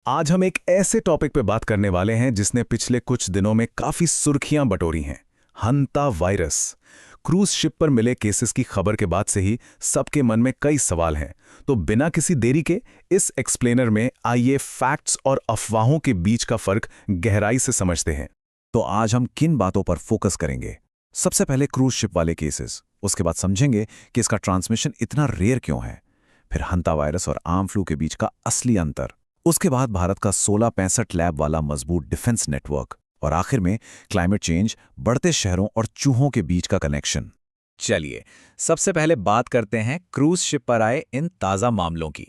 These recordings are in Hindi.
आज हम एक ऐसे टॉपिक पे बात करने वाले हैं जिसने पिछले कुछ दिनों में काफी सुर्खियां बटोरी हैं। हंता वायरस। क्रूज शिप पर मिले केसेस की खबर के बाद से ही सबके मन में कई सवाल हैं। तो बिना किसी देरी के इस एक्सप्लेनर में आइए फैक्ट्स और अफवाहों के बीच का फर्क गहराई से समझते हैं। तो आज हम किन बातों पर फोकस करेंगे? सबसे पहले क्रूज शिप वाले केसेस, उसके बाद समझेंगे कि इसका ट्रांसमिशन इतना रेयर क्यों है, फिर हंता वायरस और आम फ्लू के बीच का असली अंतर, उसके बाद भारत का 1665 लैब वाला मजबूत डिफेंस नेटवर्क और आखिर में क्लाइमेट चेंज, बढ़ते शहरों और चूहों के बीच का कनेक्शन। चलिए, सबसे पहले बात करते हैं क्रूज शिप पर आए इन ताज़ा मामलों की।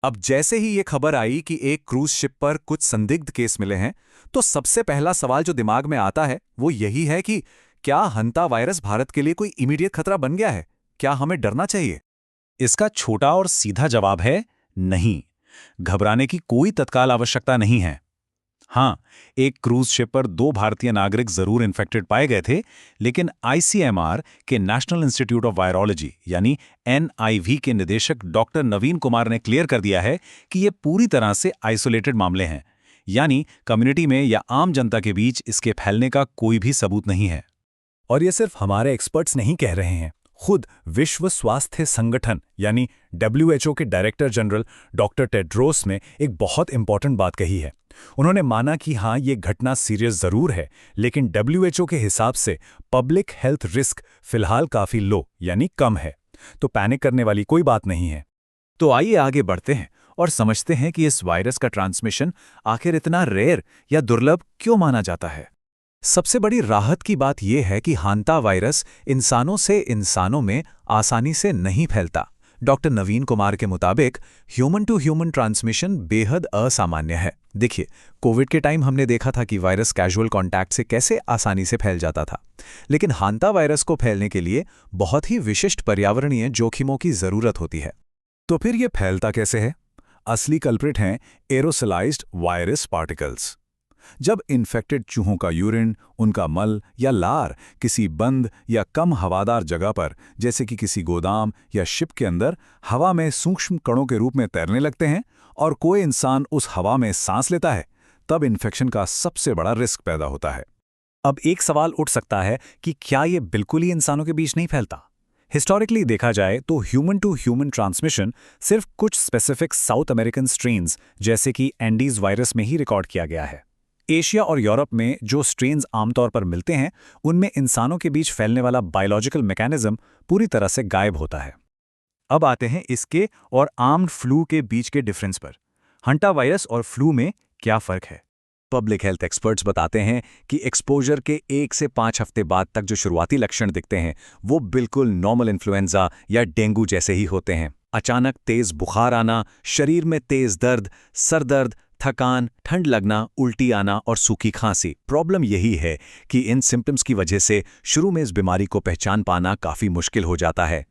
अब जैसे ही ये खबर आई कि एक क्रूज शिप पर कुछ संदिग्ध केस मिले हैं, तो सबसे पहला सवाल जो दिमाग में आता है वो यही है कि क्या हंता वायरस भारत के लिए कोई इमीडिएट खतरा बन गया है? क्या हमें डरना चाहिए? इसका छोटा और सीधा जवाब है नहीं। घबराने की कोई तत्काल आवश्यकता नहीं है। हाँ, एक क्रूज शिप पर 2 भारतीय नागरिक जरूर इन्फेक्टेड पाए गए थे, लेकिन आईसीएमआर के नेशनल इंस्टीट्यूट ऑफ वायरोलॉजी यानी एनआईवी के निदेशक डॉक्टर नवीन कुमार ने क्लियर कर दिया है कि ये पूरी तरह से आइसोलेटेड मामले हैं, यानी कम्युनिटी में या आम जनता के बीच इसके फैलने का कोई भी सबूत नहीं है। और ये सिर्फ हमारे एक्सपर्ट्स नहीं कह रहे हैं, खुद विश्व स्वास्थ्य संगठन यानी WHO के डायरेक्टर जनरल डॉक्टर टेड्रोस ने एक बहुत इंपॉर्टेंट बात कही है। उन्होंने माना कि हाँ, ये घटना सीरियस जरूर है, लेकिन WHO के हिसाब से पब्लिक हेल्थ रिस्क फिलहाल काफी लो यानी कम है, तो पैनिक करने वाली कोई बात नहीं है। तो आइए आगे बढ़ते हैं और समझते हैं कि इस वायरस का ट्रांसमिशन आखिर इतना रेयर या दुर्लभ क्यों माना जाता है। सबसे बड़ी राहत की बात यह है कि हांता वायरस इंसानों से इंसानों में आसानी से नहीं फैलता। डॉक्टर नवीन कुमार के मुताबिक ह्यूमन टू ह्यूमन ट्रांसमिशन बेहद असामान्य है। देखिए, कोविड के टाइम हमने देखा था कि वायरस कैजुअल कांटेक्ट से कैसे आसानी से फैल जाता था, लेकिन हांता वायरस को फैलने के लिए बहुत ही विशिष्ट पर्यावरणीय जोखिमों की जरूरत होती है। तो फिर ये फैलता कैसे है? असली कल्प्रिट हैं एरोसोलाइज्ड वायरस पार्टिकल्स। जब इन्फेक्टेड चूहों का यूरिन, उनका मल या लार किसी बंद या कम हवादार जगह पर, जैसे कि किसी गोदाम या शिप के अंदर, हवा में सूक्ष्म कणों के रूप में तैरने लगते हैं और कोई इंसान उस हवा में सांस लेता है, तब इन्फेक्शन का सबसे बड़ा रिस्क पैदा होता है। अब एक सवाल उठ सकता है कि क्या ये बिल्कुल ही इंसानों के बीच नहीं फैलता? हिस्टोरिकली देखा जाए तो ह्यूमन टू ह्यूमन ट्रांसमिशन सिर्फ कुछ स्पेसिफिक साउथ अमेरिकन स्ट्रेन्स जैसे कि एंडीज वायरस में ही रिकॉर्ड किया गया है। एशिया और यूरोप में जो स्ट्रेन्स आमतौर पर मिलते हैं, उनमें इंसानों के बीच फैलने वाला बायोलॉजिकल मैकेनिज्म पूरी तरह से गायब होता है। अब आते हैं इसके और आम फ्लू के बीच के डिफरेंस पर। हंटा वायरस और फ्लू में क्या फर्क है? पब्लिक हेल्थ एक्सपर्ट्स बताते हैं कि एक्सपोजर के 1 से 5 हफ्ते बाद तक जो शुरुआती लक्षण दिखते हैं, वो बिल्कुल नॉर्मल इन्फ्लुएंजा या डेंगू जैसे ही होते हैं। अचानक तेज बुखार आना, शरीर में तेज दर्द, सर दर्द, थकान, ठंड लगना, उल्टी आना और सूखी खांसी। प्रॉब्लम यही है कि इन सिम्टम्स की वजह से शुरू में इस बीमारी को पहचान पाना काफी मुश्किल हो जाता है।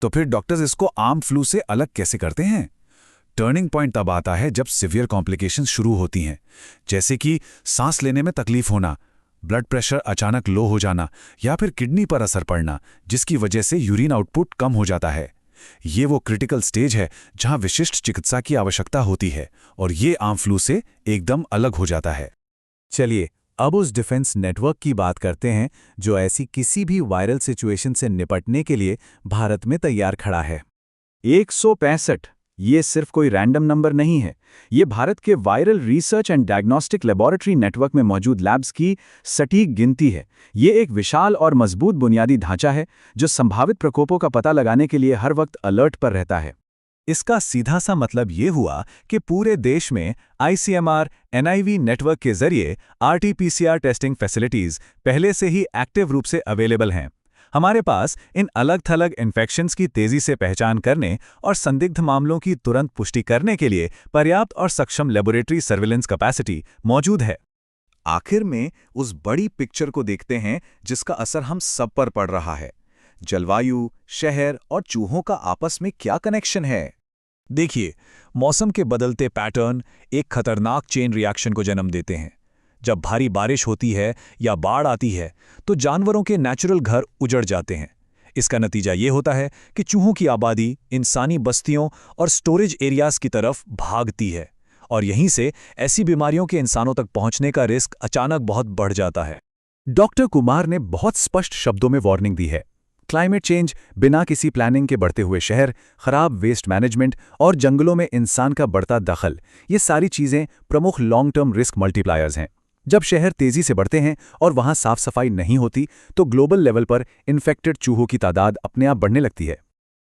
तो फिर डॉक्टर्स इसको आम फ्लू से अलग कैसे करते हैं? टर्निंग पॉइंट तब आता है जब सिवियर कॉम्प्लिकेशंस शुरू होती हैं, जैसे कि सांस लेने में तकलीफ होना, ब्लड प्रेशर अचानक लो हो जाना या फिर किडनी पर असर पड़ना, जिसकी वजह से यूरिन आउटपुट कम हो जाता है। ये वो क्रिटिकल स्टेज है जहां विशिष्ट चिकित्सा की आवश्यकता होती है और ये आम फ्लू से एकदम अलग हो जाता है। चलिए, अब उस डिफेंस नेटवर्क की बात करते हैं जो ऐसी किसी भी वायरल सिचुएशन से निपटने के लिए भारत में तैयार खड़ा है। 165 ये सिर्फ कोई रैंडम नंबर नहीं है। ये भारत के viral research and diagnostic laboratory network में मौजूद लैब्स की सटीक गिनती है। ये एक विशाल और मजबूत बुनियादी ढांचा है जो संभावित प्रकोपों का पता लगाने के लिए हर वक्त अलर्ट पर रहता है। इसका सीधा सा मतलब ये हुआ कि पूरे देश में आईसीएमआर एनआईवी नेटवर्क के जरिए RT-PCR टेस्टिंग फैसिलिटीज पहले से ही एक्टिव रूप से अवेलेबल हैं। हमारे पास इन अलग-थलग इन्फेक्शंस की तेजी से पहचान करने और संदिग्ध मामलों की तुरंत पुष्टि करने के लिए पर्याप्त और सक्षम लेबोरेटरी सर्विलेंस कैपेसिटी मौजूद है। आखिर में उस बड़ी पिक्चर को देखते हैं जिसका असर हम सब पर पड़ रहा है। जलवायु, शहर और चूहों का आपस में क्या कनेक्शन है? देखिए, मौसम के बदलते पैटर्न एक खतरनाक चेन रिएक्शन को जन्म देते हैं। जब भारी बारिश होती है या बाढ़ आती है तो जानवरों के नेचुरल घर उजड़ जाते हैं। इसका नतीजा ये होता है कि चूहों की आबादी इंसानी बस्तियों और स्टोरेज एरियाज की तरफ भागती है और यहीं से ऐसी बीमारियों के इंसानों तक पहुंचने का रिस्क अचानक बहुत बढ़ जाता है। डॉक्टर कुमार ने बहुत स्पष्ट शब्दों में वार्निंग दी है। क्लाइमेट चेंज, बिना किसी प्लानिंग के बढ़ते हुए शहर, खराब वेस्ट मैनेजमेंट और जंगलों में इंसान का बढ़ता दखल, ये सारी चीजें प्रमुख लॉन्ग टर्म रिस्क मल्टीप्लायर्स हैं। जब शहर तेजी से बढ़ते हैं और वहां साफ सफाई नहीं होती तो ग्लोबल लेवल पर इन्फेक्टेड चूहों की तादाद अपने आप बढ़ने लगती है।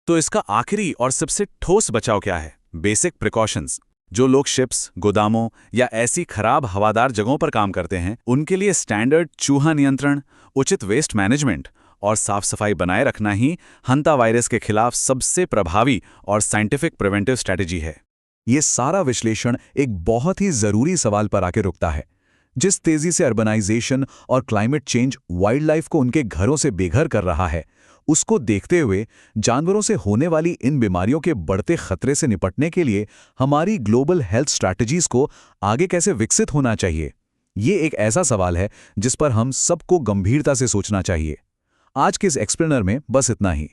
तो इसका आखिरी और सबसे ठोस बचाव क्या है? Basic precautions. जो लोग शिप्स, गोदामों या ऐसी खराब हवादार जगहों पर काम करते हैं, उनके लिए स्टैंडर्ड चूहा नियंत्रण, उचित वेस्ट मैनेजमेंट और साफ सफाई बनाए रखना ही हंता वायरस के खिलाफ सबसे प्रभावी और साइंटिफिक प्रिवेंटिव स्ट्रैटेजी है। ये सारा विश्लेषण एक बहुत ही जरूरी सवाल पर आके रुकता है। जिस तेजी से अर्बनाइजेशन और क्लाइमेट चेंज वाइल्ड लाइफ को उनके घरों से बेघर कर रहा है, उसको देखते हुए जानवरों से होने वाली इन बीमारियों के बढ़ते खतरे से निपटने के लिए हमारी ग्लोबल हेल्थ स्ट्रैटेजीज को आगे कैसे विकसित होना चाहिए, ये एक ऐसा सवाल है जिस पर हम सबको गंभीरता से सोचना चाहिए। आज के इस एक्सप्लेनर में बस इतना ही।